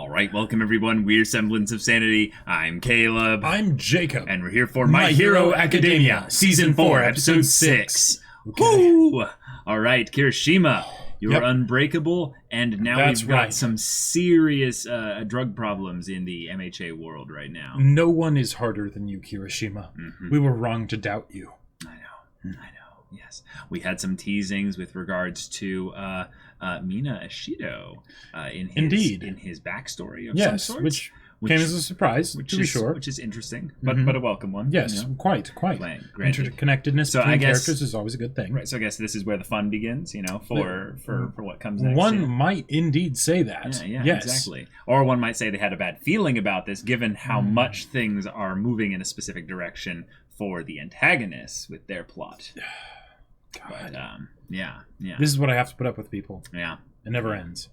All right, welcome everyone. We're Semblance of Sanity. I'm Caleb. I'm Jacob. And we're here for My Hero Academia, Season 4, Episode 6. Okay. Woo! All right, Kirishima, you're Yep. unbreakable, and now That's we've got right. some serious drug problems in the MHA world right now. No one is harder than you, Kirishima. Mhm. We were wrong to doubt you. I know, yes. We had some teasings with regards to Mina Ashido in his backstory of some Yes, sorts. which came as a surprise, to be sure. Which is interesting, but a welcome one. Yes, you know? quite. Granted. Interconnectedness So I between guess- characters is always a good thing. Right, so I guess this is where the fun begins, for what comes next. One yeah. might indeed say that. Yeah, yes. exactly. Or one might say they had a bad feeling about this, given how much things are moving in a specific direction for the antagonists with their plot. God. But, yeah. This is what I have to put up with, people. Yeah. It never ends.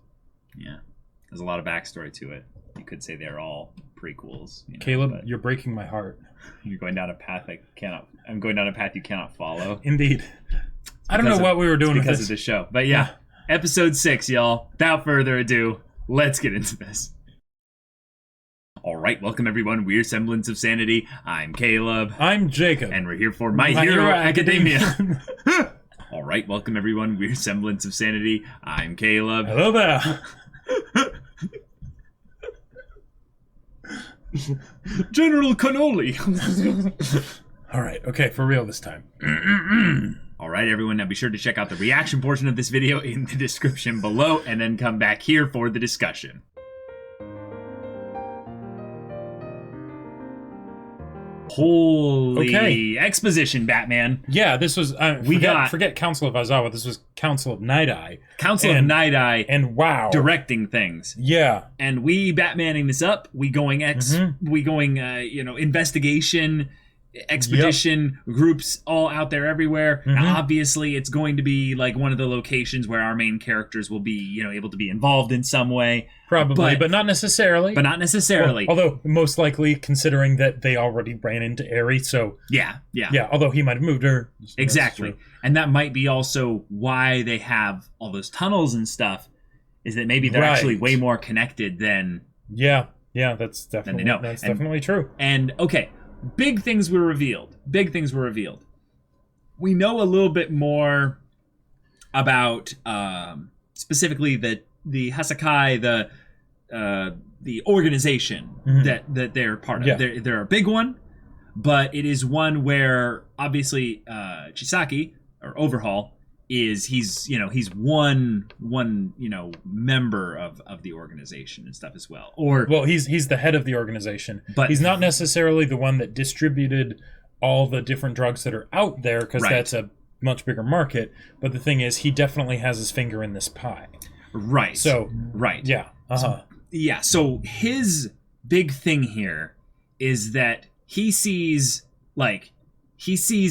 Yeah. There's a lot of backstory to it. You could say they're all prequels. Caleb, but you're breaking my heart. you're going down a path I'm going down a path you cannot follow. Indeed. I don't know what we were doing with because this. of the show. But yeah, Episode 6, y'all. Without further ado, let's get into this. All right, welcome everyone. We're Semblance of Sanity. I'm Caleb. I'm Jacob. And we're here for My Hero Academia. All right, welcome everyone. We're Semblance of Sanity. I'm Caleb. Hello there. General Cannoli. All right, okay, for real this time. All right, everyone. Now be sure to check out the reaction portion of this video in the description below, and then come back here for the discussion. Holy exposition, Batman. Yeah, this was forget Council of Aizawa. This was Council of Night Eye. Council of Night Eye and wow, directing things. Yeah, and we Batmaning this up. We going investigation, expedition groups all out there everywhere. Now, obviously, it's going to be like one of the locations where our main characters will be, able to be involved in some way. Probably, but not necessarily. Well, although most likely, considering that they already ran into Aerie, so yeah. Although he might have moved her. Exactly, and that might be also why they have all those tunnels and stuff. Is that maybe they're actually way more connected than that's definitely they know. That's definitely true. And okay. Big things were revealed. We know a little bit more about specifically the Hasakai, the organization that they're part of. They're a big one, but it is one where obviously Chisaki or Overhaul he's one member of the organization and stuff as well. He's the head of the organization, but he's not necessarily the one that distributed all the different drugs that are out there, because that's a much bigger market. But the thing is, he definitely has his finger in this pie. Right. So yeah. So his big thing here is that he sees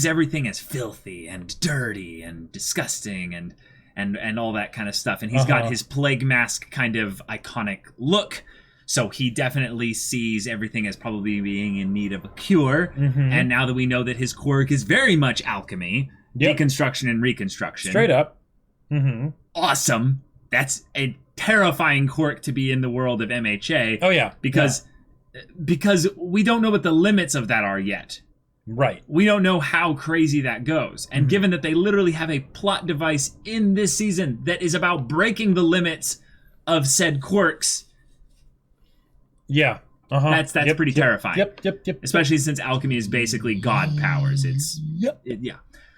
everything as filthy and dirty and disgusting and all that kind of stuff. And he's got his plague mask kind of iconic look. So he definitely sees everything as probably being in need of a cure. And now that we know that his quirk is very much alchemy, deconstruction and reconstruction. Straight up. Awesome. That's a terrifying quirk to be in the world of MHA. Oh, yeah. Because we don't know what the limits of that are yet. Right. We don't know how crazy that goes. And given that they literally have a plot device in this season that is about breaking the limits of said quirks. Yeah. That's pretty terrifying. Yep. Especially since alchemy is basically god powers.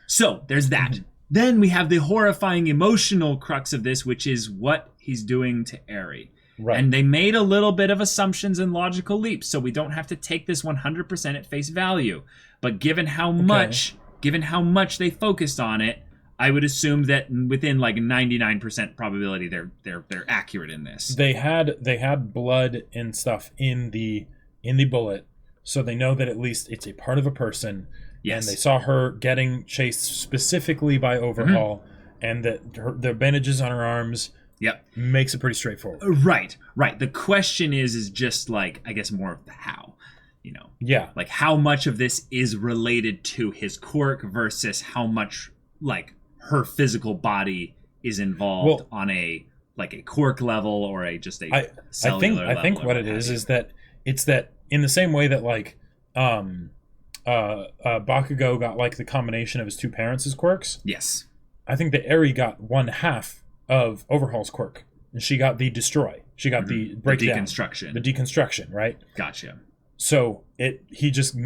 So there's that. Then we have the horrifying emotional crux of this, which is what he's doing to Aerie. Right. And they made a little bit of assumptions and logical leaps, so we don't have to take this 100% at face value. But given how much they focused on it, I would assume that within like 99% probability they're accurate in this. They had blood and stuff in the bullet, so they know that at least it's a part of a person. Yes. And they saw her getting chased specifically by Overhaul, and that the bandages on her arms. Yep. Makes it pretty straightforward. Right. The question is just like, I guess, more of the how. Yeah. Like how much of this is related to his quirk versus how much like her physical body is involved on a like a quirk level or a just a cellular level. I think what it is that it's that in the same way that like Bakugo got like the combination of his two parents' quirks. Yes. I think that Eri got one half of Overhaul's quirk. And she got the destroy. She got the breakdown. The deconstruction, right? Gotcha. So he just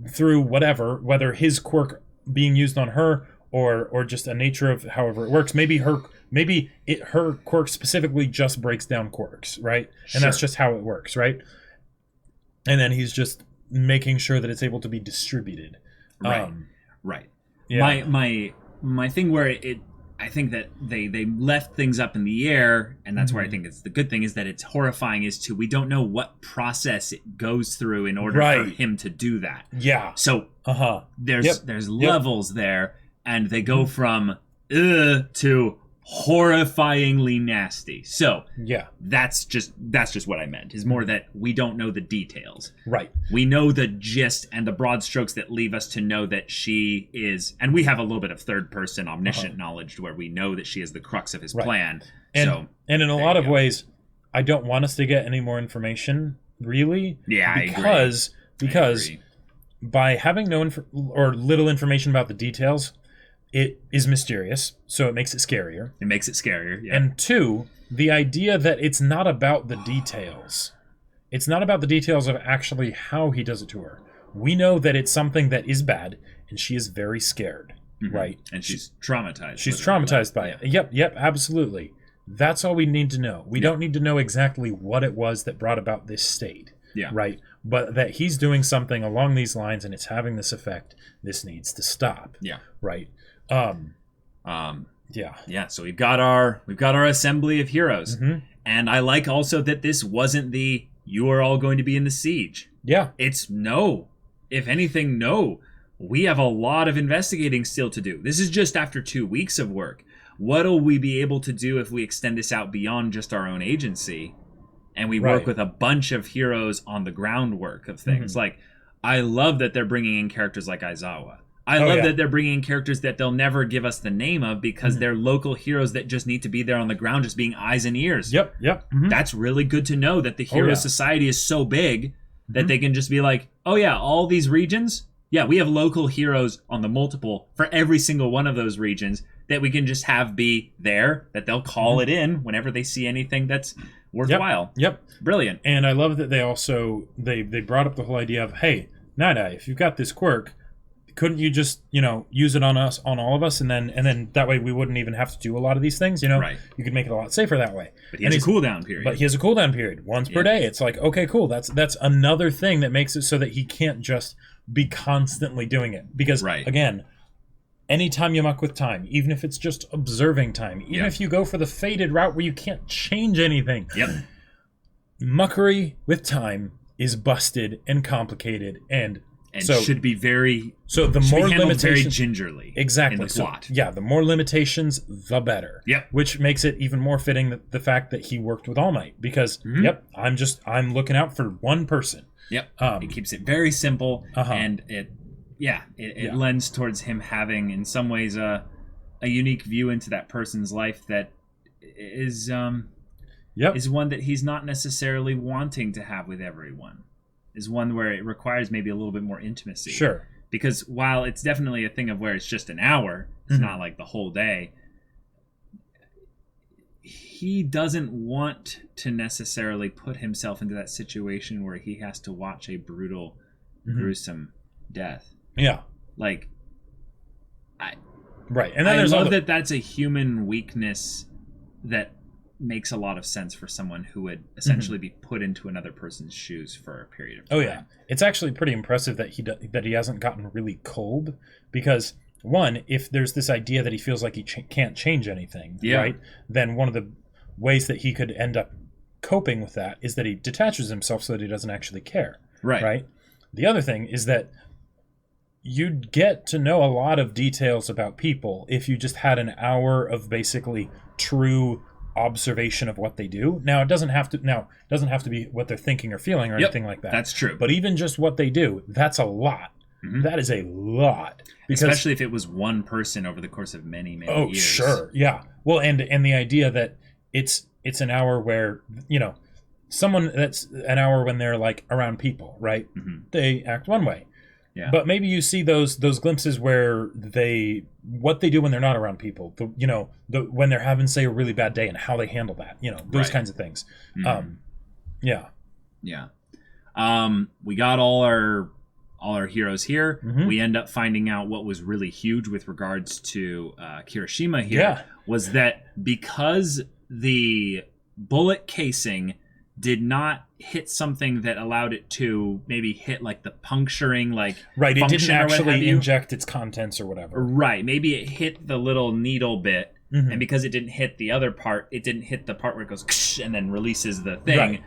through whether his quirk being used on her or just a nature of however it works. Maybe her quirk specifically just breaks down quirks, right? And that's just how it works, right? And then he's just making sure that it's able to be distributed. Right. Right. Yeah. My thing where I think that they left things up in the air, and that's where I think it's the good thing is that it's horrifying we don't know what process it goes through in order for him to do that. Yeah. So there's levels there, and they go from to horrifyingly nasty. So that's just what I meant. Is more that we don't know the details. Right. We know the gist and the broad strokes that leave us to know that she is, and we have a little bit of third person omniscient knowledge where we know that she is the crux of his plan. And in a lot of ways, I don't want us to get any more information, really. Yeah, because by having or little information about the details, it is mysterious, so it makes it scarier. Yeah. And two, the idea that it's not about the details. It's not about the details of actually how he does it to her. We know that it's something that is bad, and she is very scared, right? And she's traumatized. She's traumatized by it. Yep, absolutely. That's all we need to know. We don't need to know exactly what it was that brought about this state, right? But that he's doing something along these lines, and it's having this effect. This needs to stop. Yeah. Right. So we've got our assembly of heroes, and I like also that this wasn't you are all going to be in the siege. Yeah, it's no. If anything, no. We have a lot of investigating still to do. This is just after 2 weeks of work. What'll we be able to do if we extend this out beyond just our own agency, and we work with a bunch of heroes on the groundwork of things? Like, I love that they're bringing in characters like Aizawa. I love that they're bringing in characters that they'll never give us the name of because they're local heroes that just need to be there on the ground, just being eyes and ears. Yep. That's really good to know that the hero society is so big that they can just be like, oh yeah, all these regions, we have local heroes on the multiple for every single one of those regions that we can just have be there, that they'll call it in whenever they see anything that's worthwhile. Yep. Brilliant. And I love that they also, they brought up the whole idea of, hey, Nada, if you've got this quirk, couldn't you just, use it on us, on all of us, and then that way we wouldn't even have to do a lot of these things, Right. You could make it a lot safer that way. But he has a cooldown period. But he has a cooldown period once per day. It's like, okay, cool. That's another thing that makes it so that he can't just be constantly doing it. Because again, anytime you muck with time, even if it's just observing time, even if you go for the faded route where you can't change anything, muckery with time is busted and complicated and should be very the more limitations very gingerly in the plot. The more limitations the better. Which makes it even more fitting that the fact that he worked with All Might because I'm looking out for one person. It keeps it very simple and it lends towards him having in some ways a unique view into that person's life that is one that he's not necessarily wanting to have with everyone. Is one where it requires maybe a little bit more intimacy. Sure. Because while it's definitely a thing of where it's just an hour, it's not like the whole day, he doesn't want to necessarily put himself into that situation where he has to watch a brutal, gruesome death. Yeah. Like, and then I love that that's a human weakness that makes a lot of sense for someone who would essentially be put into another person's shoes for a period of time. It's actually pretty impressive that he hasn't gotten really cold because one, if there's this idea that he feels like he can't change anything, right? Then one of the ways that he could end up coping with that is that he detaches himself so that he doesn't actually care. Right. The other thing is that you'd get to know a lot of details about people if you just had an hour of basically true observation of what they do. Now it doesn't have to be what they're thinking or feeling or anything like that. That's true. But even just what they do, that's a lot. That is a lot. Because, especially if it was one person over the course of many years. Oh, sure. Yeah. Well, and the idea that it's an hour where, someone that's an hour when they're like around people, right? They act one way. Yeah. But maybe you see those glimpses where what they do when they're not around people, when they're having, say, a really bad day and how they handle that, those kinds of things. Yeah. We got all our heroes here. We end up finding out what was really huge with regards to Kirishima here was that because the bullet casing did not hit something that allowed it to maybe hit like the puncturing right, it didn't actually inject its contents or whatever. Right, maybe it hit the little needle bit, and because it didn't hit the other part, it didn't hit the part where it goes and then releases the thing. Right.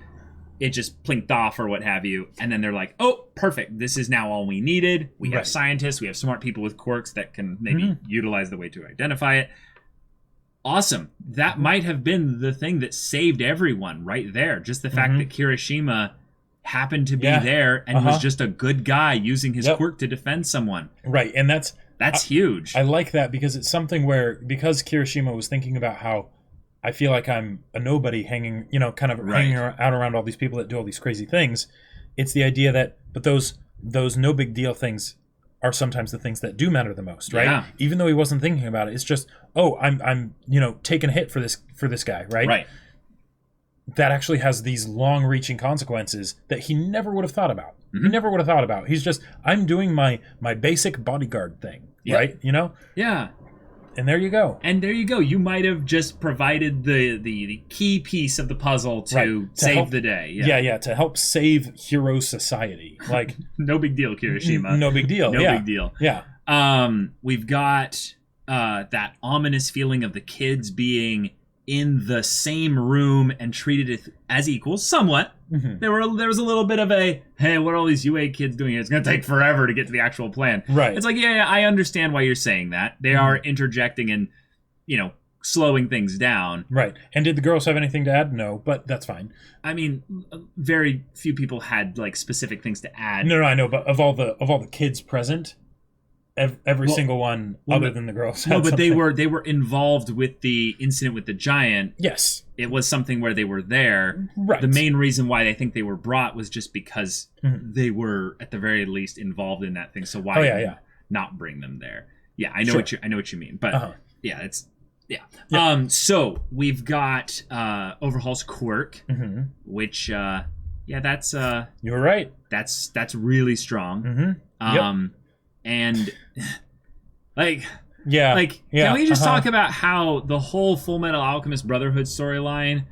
It just plinked off or what have you, and then they're like, oh, perfect, this is now all we needed. We have scientists, we have smart people with quirks that can maybe utilize the way to identify it. Awesome. That might have been the thing that saved everyone right there. Just the fact that Kirishima happened to be there and was just a good guy using his quirk to defend someone. Right, and that's huge. I like that because it's something where, because Kirishima was thinking about how I feel like I'm a nobody hanging hanging out around all these people that do all these crazy things. It's the idea that, but those no big deal things are sometimes the things that do matter the most, right? Yeah. Even though he wasn't thinking about it, it's just, I'm taking a hit for this guy, right? Right. That actually has these long-reaching consequences that he never would have thought about. He never would have thought about. He's just, I'm doing my basic bodyguard thing, right? Yeah. And there you go. You might have just provided the key piece of the puzzle to save help, the day. Yeah, to help save hero society. Like no big deal, Kirishima. No big deal. No big deal. Yeah. We've got that ominous feeling of the kids being in the same room and treated as equals, somewhat. There was a little bit of a, hey, what are all these UA kids doing here? It's going to take forever to get to the actual plan. Right. It's like, yeah, I understand why you're saying that. They are interjecting and, slowing things down. Right. And did the girls have anything to add? No, but that's fine. I mean, very few people had specific things to add. No, I know, but of all the kids present, every single one other than the girls. No, but they were involved with the incident with the giant. Yes. It was something where they were there. Right. The main reason why they think they were brought was just because they were at the very least involved in that thing. So why not bring them there? Yeah, I know what you mean. But it's so we've got Overhaul's quirk, which that's you were right. That's really strong. And can we just talk about how the whole Full Metal Alchemist Brotherhood storyline,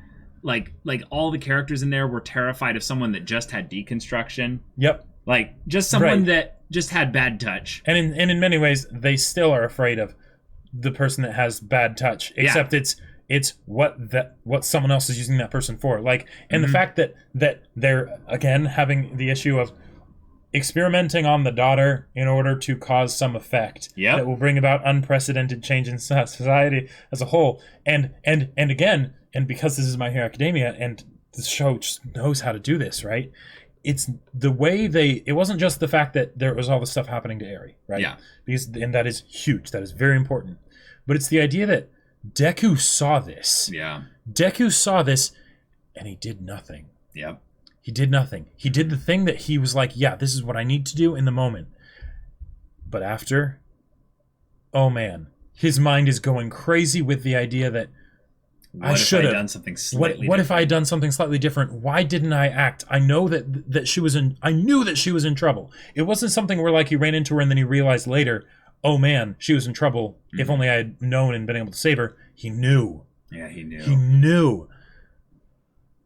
like all the characters in there were terrified of someone that just had deconstruction. Yep. Like just someone that just had bad touch. And in many ways, they still are afraid of the person that has bad touch. Except it's what someone else is using that person for. And the fact that they're again having the issue of experimenting on the daughter in order to cause some effect that will bring about unprecedented change in society as a whole. And again, and because this is My Hero Academia and the show just knows how to do this, right? It's the way it wasn't just the fact that there was all this stuff happening to Eri, right? Yeah. And that is huge. That is very important. But it's the idea that Deku saw this. Yeah. Deku saw this and he did nothing. Yep. He did nothing. He did the thing that he was like, yeah, this is what I need to do in the moment. But after, oh man, his mind is going crazy with the idea that I should have done something slightly What if I had done something slightly different? Why didn't I act? I know that she was I knew that she was in trouble. It wasn't something where he ran into her and then he realized later, oh man, she was in trouble. If only I had known and been able to save her. He knew. Yeah, he knew. He knew.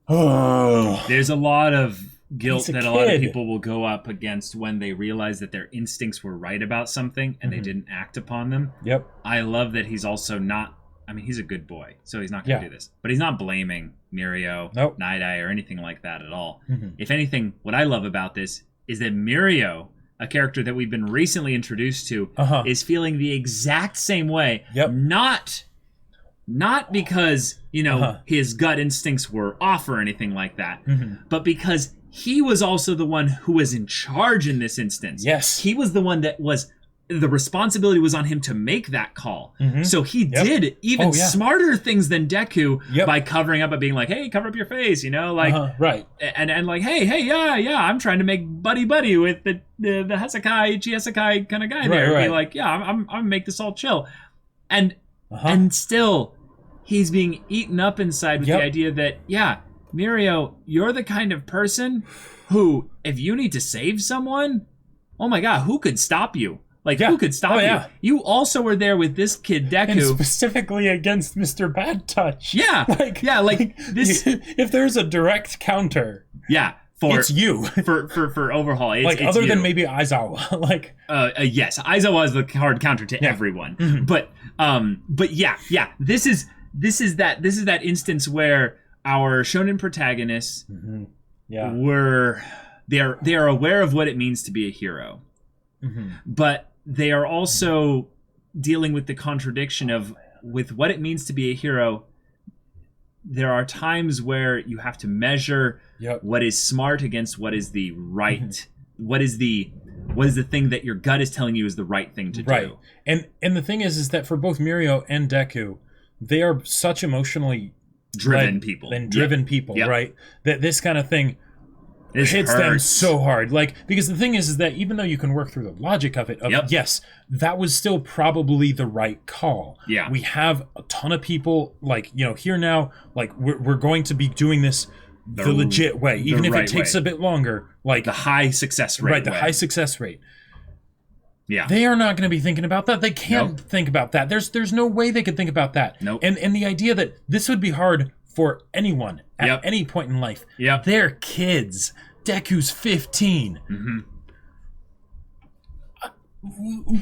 Oh. There's a lot of guilt that a lot of people will go up against when they realize that their instincts were right about something and they didn't act upon them. Yep. I love that he's also not, he's a good boy, so he's not going to do this. But he's not blaming Mirio, Night Eye, or anything like that at all. If anything, what I love about this is that Mirio, a character that we've been recently introduced to, is feeling the exact same way. Yep. Not because, his gut instincts were off or anything like that, but because he was also the one who was in charge in this instance. Yes. He was the one that was the responsibility was on him to make that call. So he did even smarter things than Deku by covering up and being like, hey, cover up your face, you know, like, right. And like, hey, yeah, I'm trying to make buddy with the Hasakai, Chihasakai kind of guy there. Be like, yeah, I'm gonna make this all chill. And still, he's being eaten up inside with the idea that, yeah, Mirio, you're the kind of person who, if you need to save someone, oh my god, who could stop you? Like, who could stop you? You also were there with this kid, Deku. And specifically against Mr. Bad Touch. Yeah. Like this. If there's a direct counter. Yeah. It's you. For Overhaul. It's other you. Than maybe Aizawa. Like. Yes. Aizawa is the hard counter to everyone. But yeah. This is that instance where our shonen protagonists they are aware of what it means to be a hero. But they are also dealing with the contradiction of, with what it means to be a hero, there are times where you have to measure what is smart against what is the right, what is the thing that your gut is telling you is the right thing to do. And the thing is that for both Mirio and Deku, they are such emotionally driven people, right? That this kind of thing hits them so hard. Like, because the thing is that even though you can work through the logic of it, yes, that was still probably the right call. Yeah. We have a ton of people, like, you know, here now, like, we're going to be doing this the legit way, even if it takes a bit longer. Like, the high success rate. Right, the high success rate. Yeah. They are not going to be thinking about that. They can't think about that. There's no way they could think about that. Nope. And the idea that this would be hard for anyone at any point in life. They're kids. Deku's 15.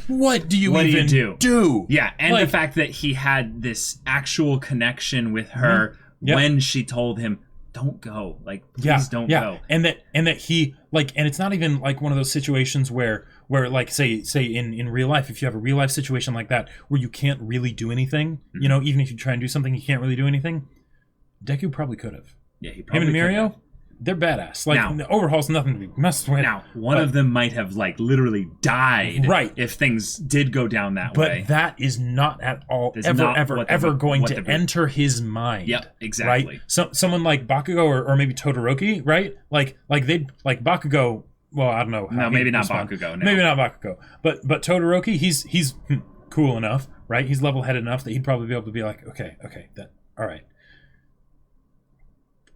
What do you even do? Yeah, and the fact that he had this actual connection with her when she told him, don't go. Like, please don't go. And that he, like, and it's not even like one of those situations where like, say in real life, if you have a real life situation like that where you can't really do anything, you know, even if you try and do something, you can't really do anything. Deku probably could have. Yeah, he probably could have. Him and Mirio, they're badass. Like, now, Overhaul's nothing to be messed with. Now, one of them might have, like, literally died if things did go down that way. But that is not at all ever going to enter his mind. Yep, exactly. Right? So someone like Bakugo or maybe Todoroki, right? Like they'd, like, Bakugo, well, I don't know. No, maybe not Bakugo. No. Maybe not Bakugo. But Todoroki, he's cool enough, right? He's level-headed enough that he'd probably be able to be like, okay, all right.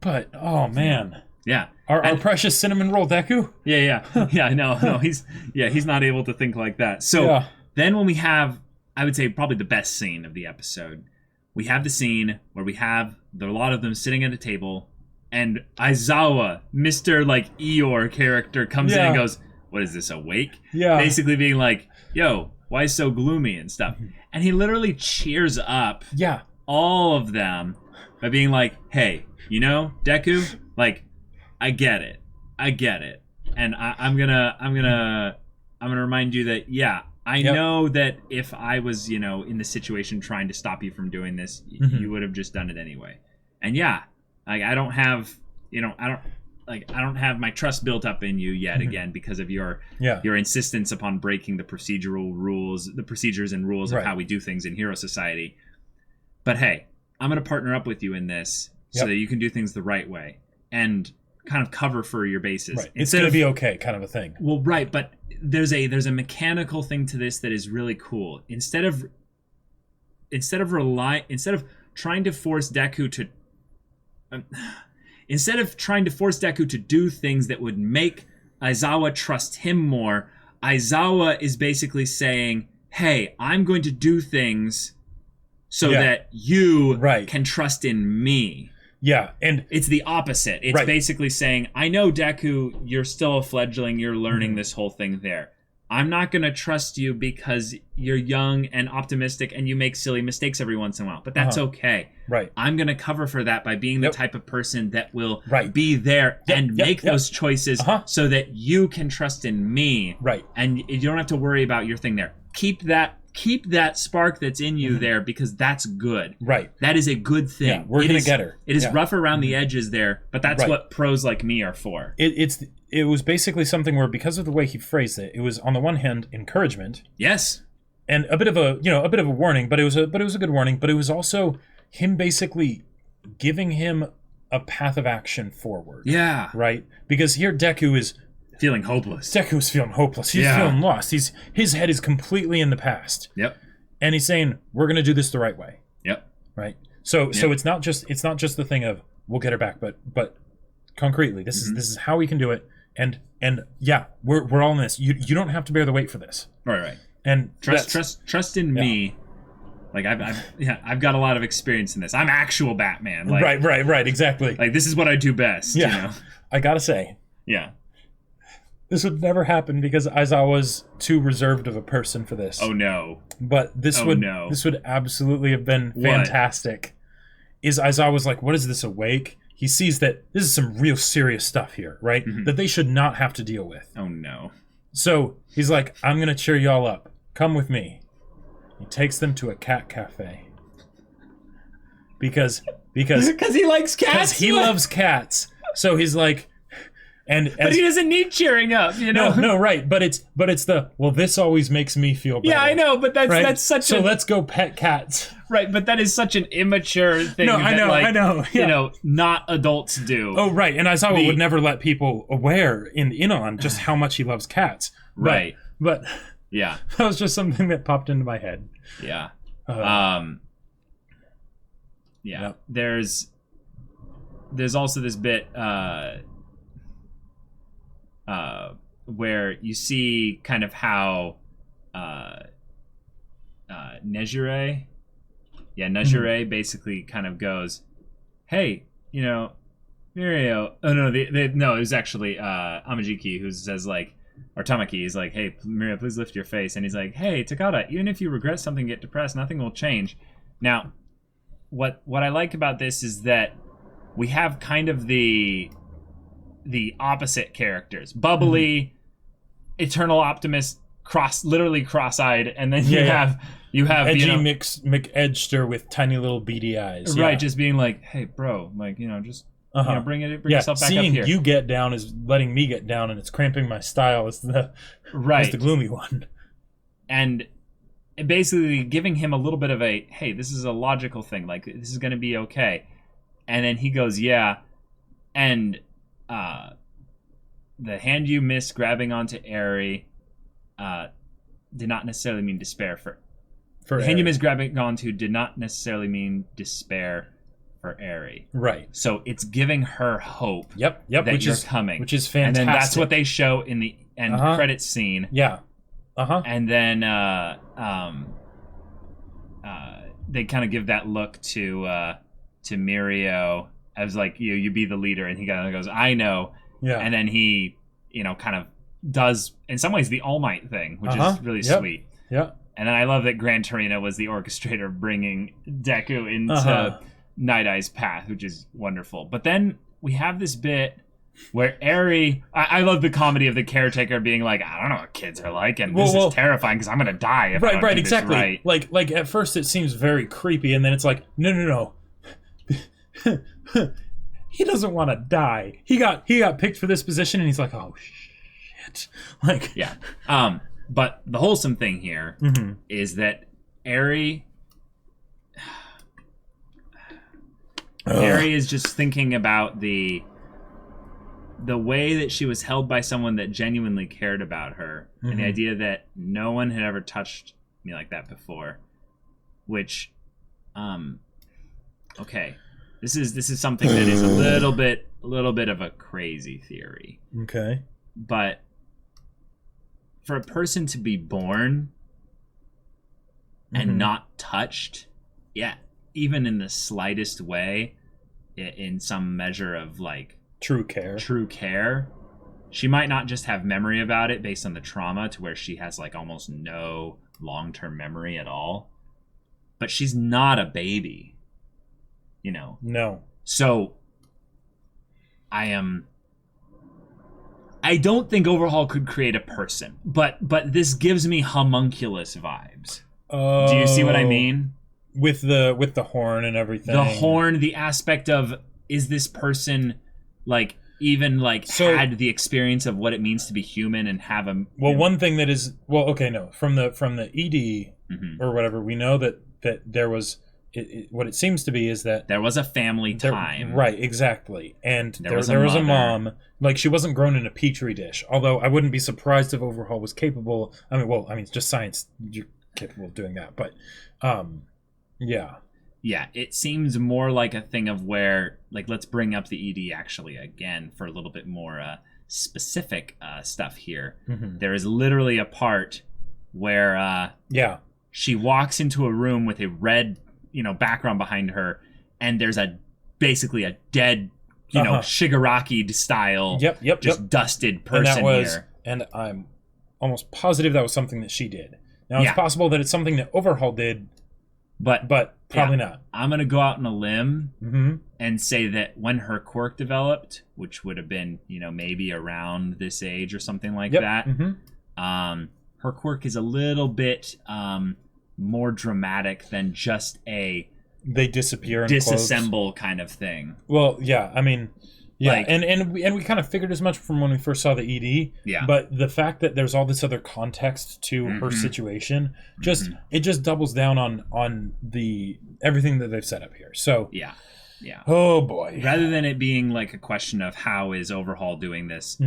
But, oh, man. Yeah. Our precious cinnamon roll Deku? Yeah. No, he's not able to think like that. So then when we have, I would say probably the best scene of the episode, we have the scene where we have a lot of them sitting at a table, and Aizawa, Mr. like Eeyore character, comes in and goes, what is this, a wake? Yeah. Basically being like, yo, why so gloomy and stuff? And he literally cheers up all of them by being like, hey, you know, Deku, like, I get it, and I'm gonna remind you that I know that if I was, you know, in the situation trying to stop you from doing this, you would have just done it anyway. And like, I don't have my trust built up in you yet again because of your insistence upon breaking the procedures and rules of how we do things in Hero Society. But hey, I'm gonna partner up with you in this so that you can do things the right way and kind of cover for your bases. Right. It's going to be okay, kind of a thing. Well, right, but there's a mechanical thing to this that is really cool. Instead of trying to force Deku to do things that would make Aizawa trust him more, Aizawa is basically saying, "Hey, I'm going to do things so that you can trust in me." Yeah, and it's the opposite. It's basically saying, I know, Deku, you're still a fledgling, you're learning this whole thing there. I'm not going to trust you because you're young and optimistic and you make silly mistakes every once in a while, but that's okay. Right. I'm going to cover for that by being the type of person that will be there and make those choices so that you can trust in me. Right. And you don't have to worry about your thing there. Keep that keep that spark that's in you there, because that's good. Right. That is a good thing. Yeah, we're going to get her. It is rough around the edges there, but that's what pros like me are for. It was basically something where, because of the way he phrased it, it was on the one hand encouragement. Yes. And a bit of a warning, but it was a good warning, but it was also him basically giving him a path of action forward. Yeah. Right? Because here Deku is feeling hopeless. Deku's feeling hopeless. He's feeling lost. His head is completely in the past. Yep. And he's saying, we're going to do this the right way. Yep. Right? So it's not just the thing of we'll get her back, but concretely, this is how we can do it. And yeah, we're all in this. You don't have to bear the weight for this. Right. And trust in me. Like I've got a lot of experience in this. I'm actual Batman. Like, right, exactly. Like this is what I do best. Yeah. You know? I gotta say. Yeah. This would never happen because Aizawa was too reserved of a person for this. Oh no. But this would absolutely have been fantastic. Is Aizawa was like, what is this awake? He sees that this is some real serious stuff here, right? That they should not have to deal with. Oh no. So he's like, I'm gonna cheer y'all up. Come with me. He takes them to a cat cafe. Because he likes cats. Because he loves cats. So he's like, but he doesn't need cheering up, you know. No, right. But it's this always makes me feel better. Yeah, I know, but that's such so let's go pet cats. Right, but that is such an immature thing. No, I know. Yeah. You know, not adults do. Oh, right. And Aizawa would never let people aware in on just how much he loves cats. Right. But yeah, that was just something that popped into my head. Yeah. Yep. There's also this bit where you see kind of how Nejire basically kind of goes, hey, you know, Mirio. Oh no, no, it was actually Amajiki who says like, or Tamaki is like, hey, Mirio, please lift your face. And he's like, hey, Takada, even if you regret something, get depressed, nothing will change. Now, what I like about this is that we have kind of the opposite characters. Bubbly, eternal optimist, literally cross-eyed, and then you have edgy McEdster with tiny little beady eyes. Right, just being like, hey, bro, like, you know, just bring yourself back up here. Seeing you get down is letting me get down, and it's cramping my style is the gloomy one. And basically giving him a little bit of a, hey, this is a logical thing, like, this is going to be okay. And then he goes, yeah, and the hand you missed grabbing onto Eri did not necessarily mean despair for the hand you missed grabbing onto did not necessarily mean despair for Eri. Right. So it's giving her hope. Yep. That you're coming. Which is fantastic. And then that's what they show in the end credits scene. Yeah. And then they kind of give that look to Mirio as like, you be the leader, and he kind of goes, I know. Yeah. And then he, kind of does, in some ways, the All Might thing, which is really sweet. Yeah. And then I love that Gran Torino was the orchestrator bringing Deku into Night Eye's path, which is wonderful. But then we have this bit where Eri, I love the comedy of the caretaker being like, I don't know what kids are like, and this is terrifying because I'm going to die if I don't do exactly. this right. Like at first it seems very creepy, and then it's like, no. He doesn't want to die. He got picked for this position, and he's like, oh shit. Like, yeah. But the wholesome thing here is that Eri is just thinking about the way that she was held by someone that genuinely cared about her, and the idea that no one had ever touched me like that before, which, okay. This is something that is a little bit of a crazy theory. Okay. But for a person to be born and not touched, even in the slightest way, in some measure of like true care, she might not just have memory about it based on the trauma to where she has like almost no long-term memory at all. But she's not a baby. No. So I don't think Overhaul could create a person, but this gives me homunculus vibes. Oh, do you see what I mean? With the horn and everything. The horn, the aspect of, is this person like even like had the experience of what it means to be human and have a one thing that is from the ED or whatever, we know that there was what it seems to be is that there was a family time, right? Exactly, and there was a a mom. Like, she wasn't grown in a petri dish. Although I wouldn't be surprised if Overhaul was capable. It's just science. You're capable of doing that, but yeah. Yeah, it seems more like a thing of where, like, let's bring up the ED actually again for a little bit more specific stuff here. There is literally a part where she walks into a room with a red, background behind her, and there's basically a dead, Shigaraki style, dusted person here. And I'm almost positive that was something that she did. Now, it's possible that it's something that Overhaul did, but probably not. I'm going to go out on a limb and say that when her quirk developed, which would have been, maybe around this age or something like that, her quirk is a little bit more dramatic than just they disappear and disassemble kind of thing. Well, yeah, and we kind of figured as much from when we first saw the ED. Yeah. But the fact that there's all this other context to her situation, it just doubles down on the everything that they've set up here. So yeah. Oh boy. Rather than it being like a question of how is Overhaul doing this,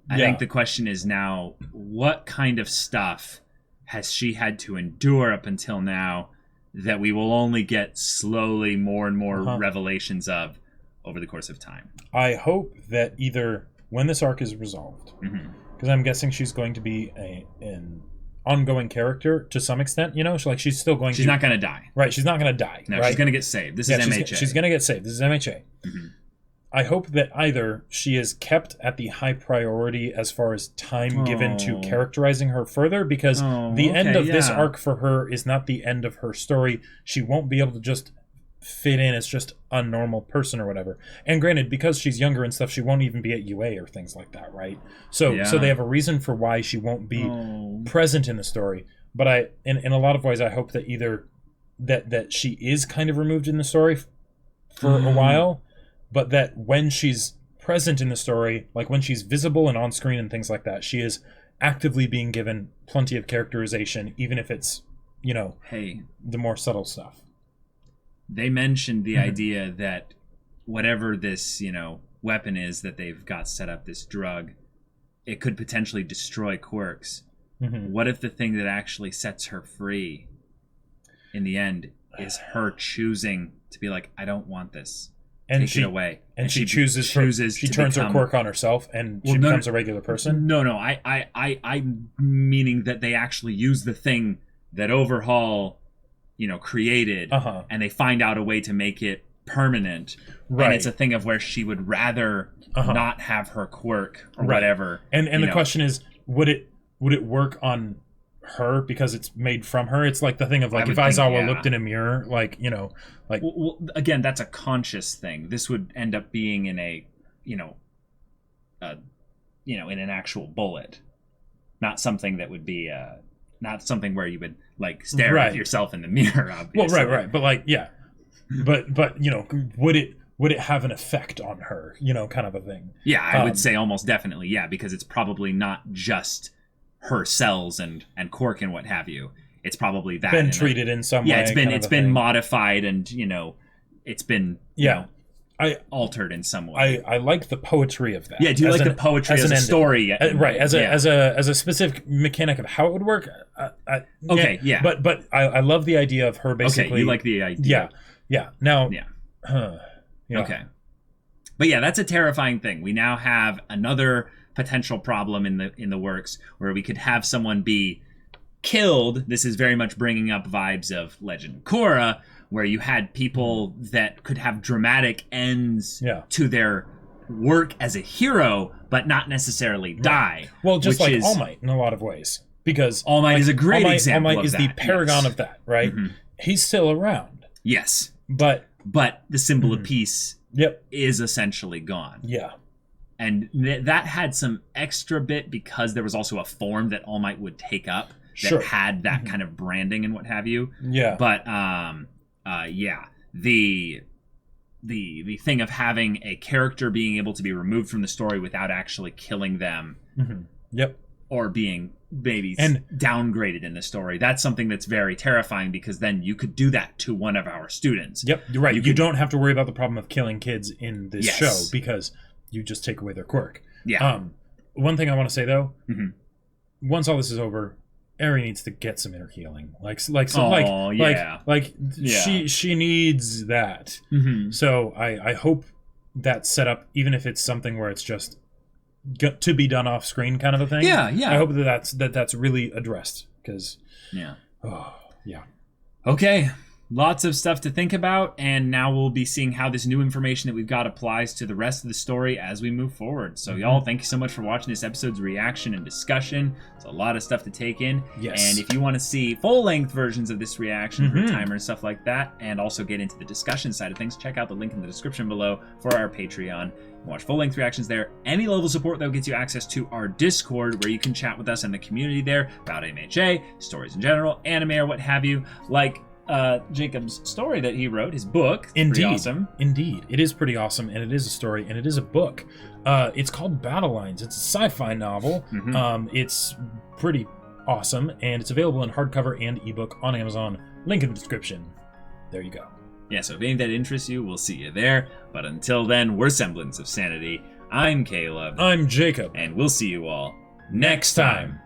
I think the question is now, what kind of stuff has she had to endure up until now that we will only get slowly more and more revelations of over the course of time? I hope that either when this arc is resolved, because I'm guessing she's going to be an ongoing character to some extent, she's still going she's not going to die. Right, she's not going to die. No, right? She's going to get saved. This is MHA. She's going to get saved. This is MHA. I hope that either she is kept at the high priority as far as time given to characterizing her further, because the end of this arc for her is not the end of her story. She won't be able to just fit in as just a normal person or whatever. And granted, because she's younger and stuff, she won't even be at UA or things like that, right? So they have a reason for why she won't be present in the story. But in a lot of ways, I hope that either that she is kind of removed in the story for a while, but that when she's present in the story, like when she's visible and on screen and things like that, she is actively being given plenty of characterization, even if it's, the more subtle stuff. They mentioned the idea that whatever this, weapon is that they've got set up, this drug, it could potentially destroy quirks. What if the thing that actually sets her free in the end is her choosing to be like, I don't want this. And Take it away. And she chooses she turns her quirk on herself and she becomes a regular person? No, I'm meaning that they actually use the thing that Overhaul created, and they find out a way to make it permanent. Right. And it's a thing of where she would rather not have her quirk or whatever. And the question is, would it work on her because it's made from her? It's like the thing of like, if Aizawa looked in a mirror, well, again, that's a conscious thing. This would end up being in in an actual bullet, not something that would be not something where you would like stare at yourself in the mirror, obviously. Well, right. But like, yeah. But would it have an effect on her, kind of a thing? Yeah, I would say almost definitely, yeah, because it's probably not just her cells and quirk and what have you. It's probably that been treated in some way. Yeah, it's been modified and it's been altered in some way. I like the poetry of that. Yeah, do you like the poetry as a story? Right, as a specific mechanic of how it would work. Okay, yeah. But I love the idea of her basically. Okay, you like the idea. Yeah. Now. Yeah. Okay. But yeah, that's a terrifying thing. We now have another potential problem in the works where we could have someone be killed. This is very much bringing up vibes of Legend of Korra, where you had people that could have dramatic ends to their work as a hero, but not necessarily die. Well, just like All Might in a lot of ways. Because All Might is a great example. All Might is the paragon of that, right? He's still around. Yes. But the symbol of peace is essentially gone. Yeah. And that had some extra bit because there was also a form that All Might would take up that had that kind of branding and what have you. Yeah. But the thing of having a character being able to be removed from the story without actually killing them. Yep. Or being maybe downgraded in the story. That's something that's very terrifying, because then you could do that to one of our students. Yep, you're right. You don't have to worry about the problem of killing kids in this show, because you just take away their quirk. Yeah. One thing I want to say, though, once all this is over, Eri needs to get some inner healing. She needs that. So I hope that's set up, even if it's something where it's just to be done off screen kind of a thing. Yeah. I hope that's really addressed, because Okay, lots of stuff to think about, and now we'll be seeing how this new information that we've got applies to the rest of the story as we move forward. So y'all, thank you so much for watching this episode's reaction and discussion. It's a lot of stuff to take in. Yes. And if you want to see full-length versions of this reaction, timer and stuff like that, and also get into the discussion side of things, check out the link in the description below for our Patreon. Watch full-length reactions there. Any level of support, though, gets you access to our Discord, where you can chat with us and the community there about MHA, stories in general, anime, or what have you. Like Jacob's story that he wrote, his book. Indeed. Pretty awesome. Indeed. It is pretty awesome, and it is a story, and it is a book. It's called Battle Lines. It's a sci-fi novel. It's pretty awesome, and it's available in hardcover and ebook on Amazon. Link in the description. There you go. Yeah, so if any of that interests you, we'll see you there. But until then, we're Semblance of Sanity. I'm Caleb. I'm Jacob. And we'll see you all next time.